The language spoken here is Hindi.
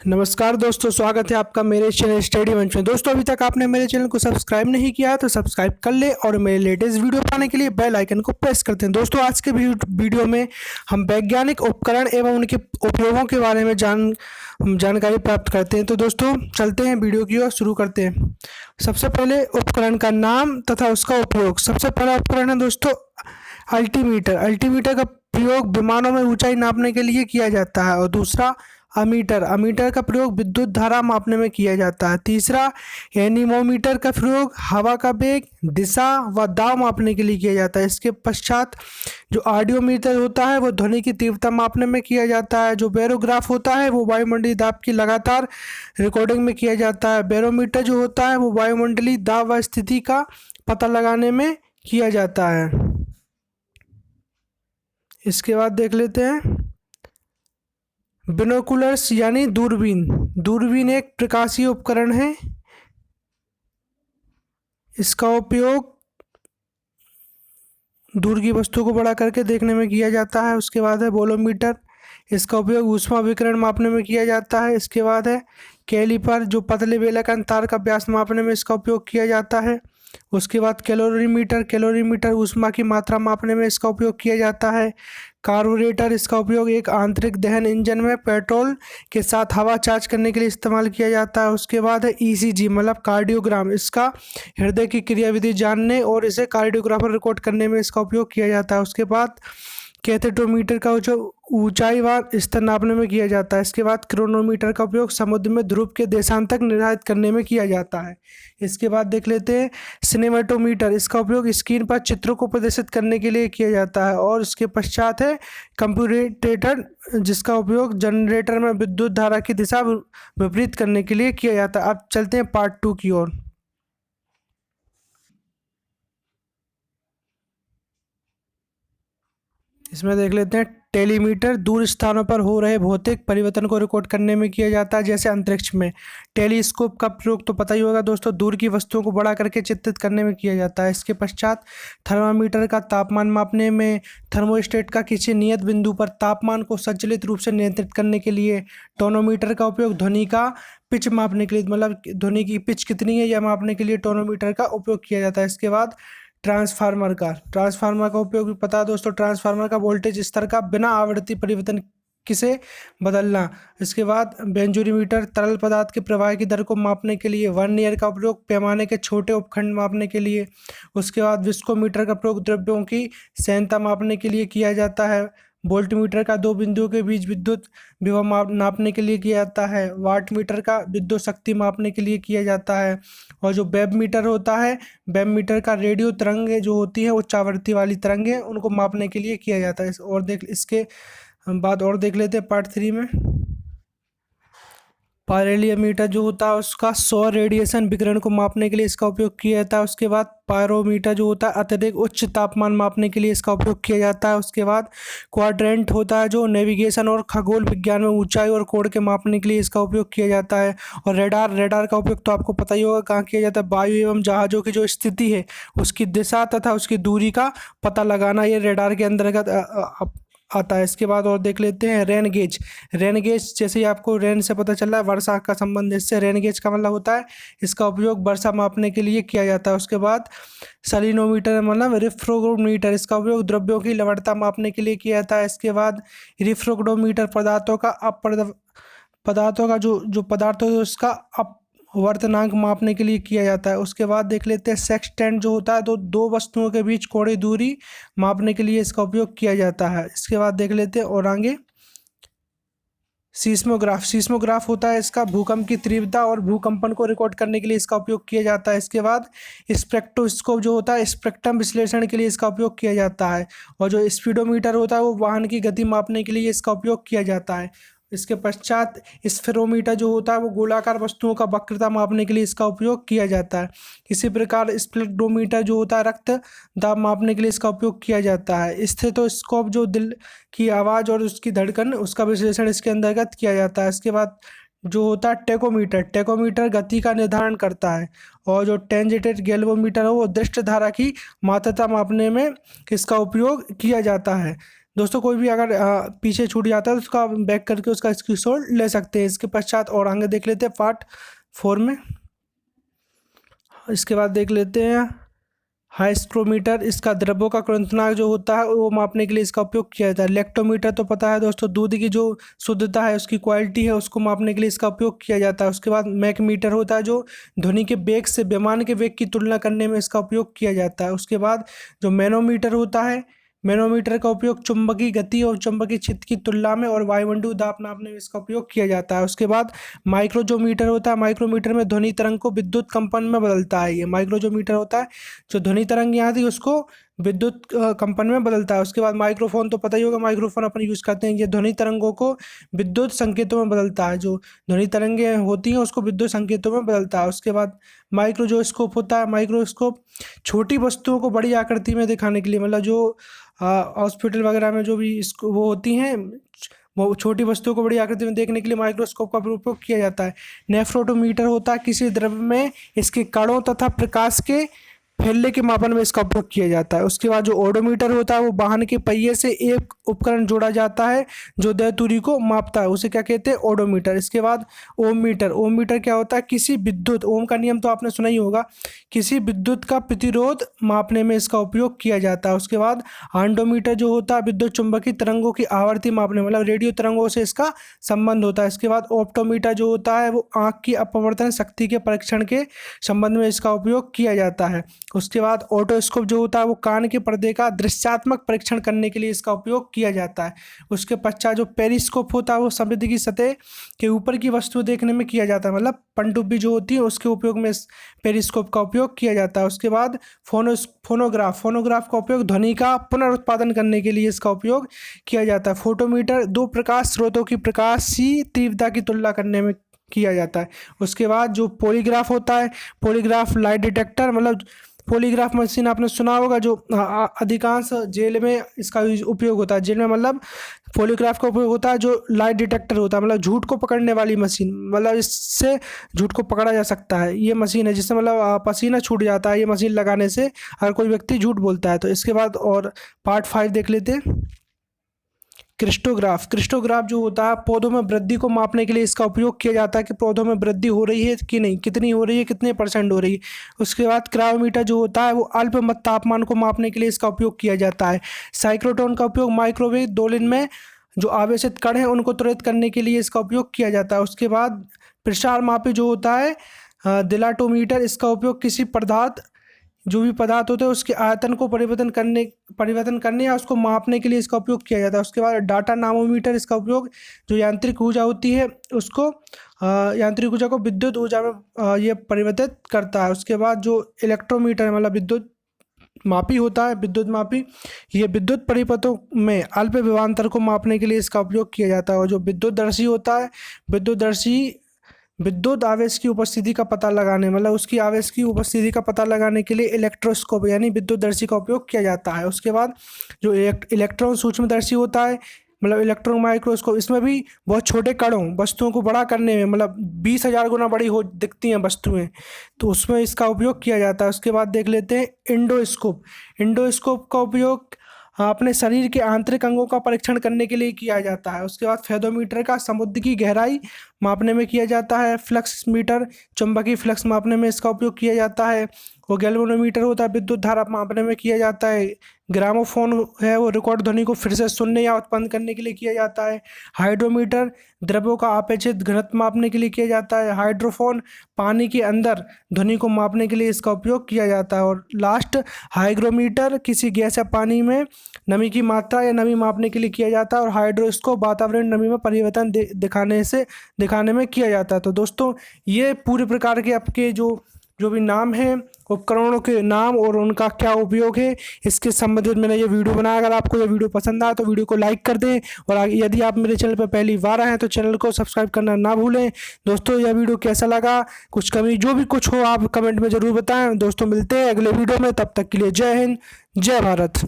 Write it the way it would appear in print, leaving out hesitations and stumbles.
नमस्कार दोस्तों, स्वागत है आपका मेरे चैनल स्टडी मंच में। दोस्तों, अभी तक आपने मेरे चैनल को सब्सक्राइब नहीं किया है तो सब्सक्राइब कर ले और मेरे लेटेस्ट वीडियो पाने के लिए बेल आइकन को प्रेस करते हैं। दोस्तों, आज के वीडियो में हम वैज्ञानिक उपकरण एवं उनके उपयोगों के बारे में जानकारी प्राप्त करते हैं। तो दोस्तों, चलते हैं वीडियो की ओर, शुरू करते हैं। सबसे पहले उपकरण का नाम तथा उसका उपयोग। सबसे पहला उपकरण है दोस्तों अल्टीमीटर। अल्टीमीटर का प्रयोग विमानों में ऊंचाई नापने के लिए किया जाता है। और दूसरा अमीटर। अमीटर का प्रयोग विद्युत धारा मापने में किया जाता है। तीसरा एनीमोमीटर का प्रयोग हवा का वेग, दिशा व दाब मापने के लिए किया जाता है। इसके पश्चात जो ऑडियोमीटर होता है वो ध्वनि की तीव्रता मापने में किया जाता है। जो बैरोग्राफ होता है वो वायुमंडलीय दाब की लगातार रिकॉर्डिंग में किया जाता है। बैरोमीटर जो होता है वो वायुमंडलीय दाब व स्थिति का पता लगाने में किया जाता है। इसके बाद देख लेते हैं बिनोकुलर्स यानी दूरबीन। दूरबीन एक प्रकाशीय उपकरण है। इसका उपयोग दूर की वस्तु को बड़ा करके देखने में किया जाता है। उसके बाद है बोलोमीटर। इसका उपयोग ऊष्मा विकिरण मापने में किया जाता है। इसके बाद है कैलीपर, जो पतले बेलक तार का व्यास मापने में इसका उपयोग किया जाता है। उसके बाद कैलोरीमीटर। कैलोरीमीटर ऊष्मा की मात्रा मापने में इसका उपयोग किया जाता है। कार्बोरेटर। इसका उपयोग एक आंतरिक दहन इंजन में पेट्रोल के साथ हवा चार्ज करने के लिए इस्तेमाल किया जाता है। उसके बाद है ईसीजी मतलब कार्डियोग्राम। इसका हृदय की क्रियाविधि जानने और इसे कार्डियोग्राफर रिकॉर्ड करने में इसका उपयोग किया जाता है। उसके बाद कैथेड्रोमीटर का जो ऊंचाई व स्तर नापने में किया जाता है। इसके बाद क्रोनोमीटर का उपयोग समुद्र में ध्रुव के देशांतर निर्धारित करने में किया जाता है। इसके बाद देख लेते हैं सिनेमेटोमीटर। इसका उपयोग स्क्रीन पर चित्रों को प्रदर्शित करने के लिए किया जाता है। और इसके पश्चात है कंप्यूटेटर, जिसका उपयोग जनरेटर में विद्युत धारा की दिशा विपरीत करने के लिए किया जाता है। अब चलते हैं पार्ट 2 की ओर। इसमें देख लेते हैं टेलीमीटर। दूर स्थानों पर हो रहे भौतिक परिवर्तन को रिकॉर्ड करने में किया जाता है, जैसे अंतरिक्ष में। टेलीस्कोप का प्रयोग तो पता ही होगा दोस्तों, दूर की वस्तुओं को बड़ा करके चित्रित करने में किया जाता है। इसके पश्चात थर्मामीटर का तापमान मापने में। थर्मोस्टेट का किसी नियत बिंदु पर तापमान को संचालित रूप से नियंत्रित करने के लिए। टोनोमीटर का उपयोग ध्वनि का पिच मापने के लिए, मतलब ध्वनि की पिच कितनी है यह मापने के लिए टोनोमीटर का उपयोग किया जाता है। इसके बाद ट्रांसफार्मर का उपयोग भी पता है दोस्तों। ट्रांसफार्मर का वोल्टेज स्तर का बिना आवृत्ति परिवर्तन किसे बदलना। इसके बाद बेंजोमीटर तरल पदार्थ के प्रवाह की दर को मापने के लिए। वर्नियर का प्रयोग पैमाने के छोटे उपखंड मापने के लिए। उसके बाद विस्कोमीटर का प्रयोग द्रव्यों की सांद्रता मापने के लिए किया जाता है। वोल्टमीटर का दो बिंदुओं के बीच विद्युत विभव नापने के लिए किया जाता है। वाट मीटर का विद्युत शक्ति मापने के लिए किया जाता है। और जो वेब मीटर होता है, वेब मीटर का रेडियो तरंगें जो होती है उच्चावृत्ति वाली तरंगें, उनको मापने के लिए किया जाता है। इसके बाद और देख लेते हैं पार्ट 3 में। पायरोमीटर जो होता है उसका सौर रेडिएशन विकिरण को मापने के लिए इसका उपयोग किया जाता है। उसके बाद पायरोमीटर जो होता है अत्यधिक उच्च तापमान मापने के लिए इसका उपयोग किया जाता है। उसके बाद क्वाड्रेंट होता है जो नेविगेशन और खगोल विज्ञान में ऊंचाई और कोण के मापने के लिए इसका उपयोग किया जाता है। और रेडार का उपयोग तो आपको पता ही होगा कहाँ किया जाता है। वायु एवं जहाज़ों की जो स्थिति है उसकी दिशा तथा उसकी दूरी का पता लगाना, ये रेडार के अंतर्गत आता है। इसके बाद और देख लेते हैं रेन गेज। रेन गेज जैसे ही आपको रेन से पता चल रहा है वर्षा का संबंध, इससे रेन गेज का मतलब होता है इसका उपयोग वर्षा मापने के लिए किया जाता है। उसके बाद सैलिनोमीटर मतलब रिफ्रैक्टोमीटर। इसका उपयोग द्रव्यों की लवणता मापने के लिए किया जाता है। इसके बाद रिफ्रैक्टोमीटर पदार्थों का जो पदार्थ है उसका अपवर्तनांक मापने के लिए किया जाता है। उसके बाद देख लेते हैं सेक्सटेंट जो होता है तो दो वस्तुओं के बीच कोणीय दूरी मापने के लिए इसका उपयोग किया जाता है। इसके बाद देख लेते हैं और आगे सीस्मोग्राफ होता है, इसका भूकंप की तीव्रता और भूकंपन को रिकॉर्ड करने के लिए इसका उपयोग किया जाता है। इसके बाद स्पेक्ट्रोस्कोप जो होता है स्पेक्ट्रम विश्लेषण के लिए इसका उपयोग किया जाता है। और जो स्पीडोमीटर होता है वो वाहन की गति मापने के लिए इसका उपयोग किया जाता है। इसके पश्चात स्फेरोमीटर जो होता है वो गोलाकार वस्तुओं का वक्रता मापने के लिए इसका उपयोग किया जाता है। इसी प्रकार स्पेक्ट्रोमीटर जो होता है रक्त दाब मापने के लिए इसका उपयोग किया जाता है। स्टेथोस्कोप जो दिल की आवाज़ और उसकी धड़कन उसका विश्लेषण इसके अंतर्गत किया जाता है। इसके बाद जो होता है टेकोमीटर गति का निर्धारण करता है। और जो टेंजेंट गैल्वेनोमीटर है वो दृष्ट धारा की मात्रता मापने में इसका उपयोग किया जाता है। दोस्तों कोई भी अगर पीछे छूट जाता है तो उसका बैक करके उसका स्क्रीनशॉट ले सकते हैं। इसके पश्चात और आगे देख लेते हैं पार्ट 4 में। इसके बाद देख लेते हैं हाइस्क्रोमीटर। इसका द्रव्यों का क्वथनांक जो होता है वो मापने के लिए इसका उपयोग किया जाता है। लेक्टोमीटर तो पता है दोस्तों, दूध की जो शुद्धता है उसकी क्वालिटी है उसको मापने के लिए इसका उपयोग किया जाता है। उसके बाद मैकमीटर होता है जो ध्वनि के वेग से विमान के वेग की तुलना करने में इसका उपयोग किया जाता है। उसके बाद जो मैनोमीटर होता है, मैनोमीटर का उपयोग चुंबकीय गति और चुंबकीय क्षेत्र की तुलना में और वायुमंडलीय दाब नापने में इसका उपयोग किया जाता है। उसके बाद माइक्रोजोमीटर होता है। माइक्रोमीटर में ध्वनि तरंग को विद्युत कंपन में बदलता है। ये माइक्रोजोमीटर होता है जो ध्वनि तरंग यहाँ थी उसको विद्युत कंपन में बदलता है। उसके बाद माइक्रोफोन तो पता ही होगा, माइक्रोफोन अपन यूज़ करते हैं, ये ध्वनि तरंगों को विद्युत संकेतों में बदलता है। जो ध्वनि तरंगें होती हैं उसको विद्युत संकेतों में बदलता है। उसके बाद माइक्रोस्कोप होता है। माइक्रोस्कोप छोटी वस्तुओं को बड़ी आकृति में दिखाने के लिए, मतलब जो हॉस्पिटल वगैरह में जो भी इसको वो होती हैं, वो छोटी वस्तुओं को बड़ी आकृति में देखने के लिए माइक्रोस्कोप का उपयोग किया जाता है। नेफ्रोटोमीटर होता है किसी द्रव्य में इसके कणों तथा प्रकाश के फैलने के मापन में इसका उपयोग किया जाता है। उसके बाद जो ओडोमीटर होता है वो वाहन के पहिए से एक उपकरण जोड़ा जाता है जो देह दूरी को मापता है, उसे क्या कहते हैं, ओडोमीटर। इसके बाद ओम मीटर। ओम मीटर क्या होता है, किसी विद्युत, ओम का नियम तो आपने सुना ही होगा, किसी विद्युत का प्रतिरोध मापने में इसका उपयोग किया जाता है। उसके बाद आंडोमीटर जो होता है विद्युत चुंबकीय तरंगों की आवर्ती मापने, मतलब रेडियो तरंगों से इसका संबंध होता है। इसके बाद ऑप्टोमीटर जो होता है वो आँख की अपवर्तन शक्ति के परीक्षण के संबंध में इसका उपयोग किया जाता है। उसके बाद ऑटोस्कोप जो होता है वो कान के पर्दे का दृश्यात्मक परीक्षण करने के लिए इसका उपयोग किया जाता है। उसके पश्चात जो पेरिस्कोप होता है वो समुद्र की सतह के ऊपर की वस्तु देखने में किया जाता है, मतलब पनडुब्बी जो होती है उसके उपयोग में इस पेरिस्कोप का उपयोग किया जाता है। उसके बाद फोनोग्राफ। फोनोग्राफ का उपयोग ध्वनि का पुनरुत्पादन करने के लिए इसका उपयोग किया जाता है। फोटोमीटर दो प्रकाश स्रोतों की प्रकाशीय तीव्रता की तुलना करने में किया जाता है। उसके बाद जो पॉलीग्राफ होता है, पॉलीग्राफ लाइट डिटेक्टर, मतलब पॉलीग्राफ मशीन आपने सुना होगा, जो अधिकांश जेल में इसका उपयोग होता है। जेल में मतलब पॉलीग्राफ का उपयोग होता है जो लाइट डिटेक्टर होता है, मतलब झूठ को पकड़ने वाली मशीन, मतलब इससे झूठ को पकड़ा जा सकता है। ये मशीन है जिससे मतलब पसीना छूट जाता है ये मशीन लगाने से अगर कोई व्यक्ति झूठ बोलता है तो। इसके बाद और पार्ट 5 देख लेते हैं, क्रिस्टोग्राफ। क्रिस्टोग्राफ जो होता है पौधों में वृद्धि को मापने के लिए इसका उपयोग किया जाता है कि पौधों में वृद्धि हो रही है कि नहीं, कितनी हो रही है, कितने % हो रही है। उसके बाद क्रायोमीटर जो होता है वो अल्प तापमान को मापने के लिए इसका उपयोग किया जाता है। साइक्लोट्रॉन का उपयोग माइक्रोवेव दोलन में जो आवेशित कण हैं उनको त्वरित करने के लिए इसका उपयोग किया जाता है। उसके बाद प्रसार मापी जो होता है दिलाटोमीटर, इसका उपयोग किसी पदार्थ, जो भी पदार्थ होते हैं उसके आयतन को परिवर्तन करने या उसको मापने के लिए इसका उपयोग किया जाता है। उसके बाद डाटा नामोमीटर, इसका उपयोग जो यांत्रिक ऊर्जा होती है उसको यांत्रिक ऊर्जा को विद्युत ऊर्जा में ये परिवर्तित करता है। उसके बाद जो इलेक्ट्रोमीटर मतलब विद्युत मापी होता है, विद्युत मापी, ये विद्युत परिपथों में अल्प विभवांतर को मापने के लिए इसका उपयोग किया जाता है। और जो विद्युतदर्शी होता है, विद्युतदर्शी विद्युत आवेश की उपस्थिति का पता लगाने, मतलब उसकी आवेश की उपस्थिति का पता लगाने के लिए इलेक्ट्रोस्कोप यानी विद्युतदर्शी का उपयोग किया जाता है। उसके बाद जो इलेक्ट्रॉन सूक्ष्मदर्शी होता है, मतलब इलेक्ट्रॉन माइक्रोस्कोप, इसमें भी बहुत छोटे कणों वस्तुओं को बड़ा करने में, मतलब 20,000 गुना बड़ी हो दिखती हैं वस्तुएं, तो उसमें इसका उपयोग किया जाता है। उसके बाद देख लेते हैं इंडोस्कोप। इंडोस्कोप का उपयोग अपने शरीर के आंतरिक अंगों का परीक्षण करने के लिए किया जाता है। उसके बाद फेदोमीटर का समुद्र की गहराई मापने में किया जाता है। फ्लक्स मीटर चुंबकीय फ्लक्स मापने में इसका उपयोग किया जाता है। वो गैल्वेनोमीटर होता है विद्युत धारा मापने में किया जाता है। ग्रामोफोन है वो रिकॉर्ड ध्वनि को फिर से सुनने या उत्पन्न करने के लिए किया जाता है। हाइड्रोमीटर द्रव्यों का अपेक्षित घनत्व मापने के लिए किया जाता है। हाइड्रोफोन पानी के अंदर ध्वनि को मापने के लिए इसका उपयोग किया जाता है। और लास्ट हाइग्रोमीटर किसी गैस या पानी में नमी की मात्रा या नमी मापने के लिए किया जाता है। और हाइड्रोस्कोप वातावरण नमी में परिवर्तन दिखाने में किया जाता है। तो दोस्तों ये पूरे प्रकार के आपके जो भी नाम हैं उपकरणों के नाम और उनका क्या उपयोग है इसके संबंधित मैंने ये वीडियो बनाया। अगर आपको ये वीडियो पसंद आया तो वीडियो को लाइक कर दें और यदि आप मेरे चैनल पर पहली बार आए हैं तो चैनल को सब्सक्राइब करना ना भूलें। दोस्तों यह वीडियो कैसा लगा, कुछ कमी जो भी कुछ हो आप कमेंट में ज़रूर बताएं। दोस्तों मिलते हैं अगले वीडियो में, तब तक के लिए जय हिंद, जय भारत।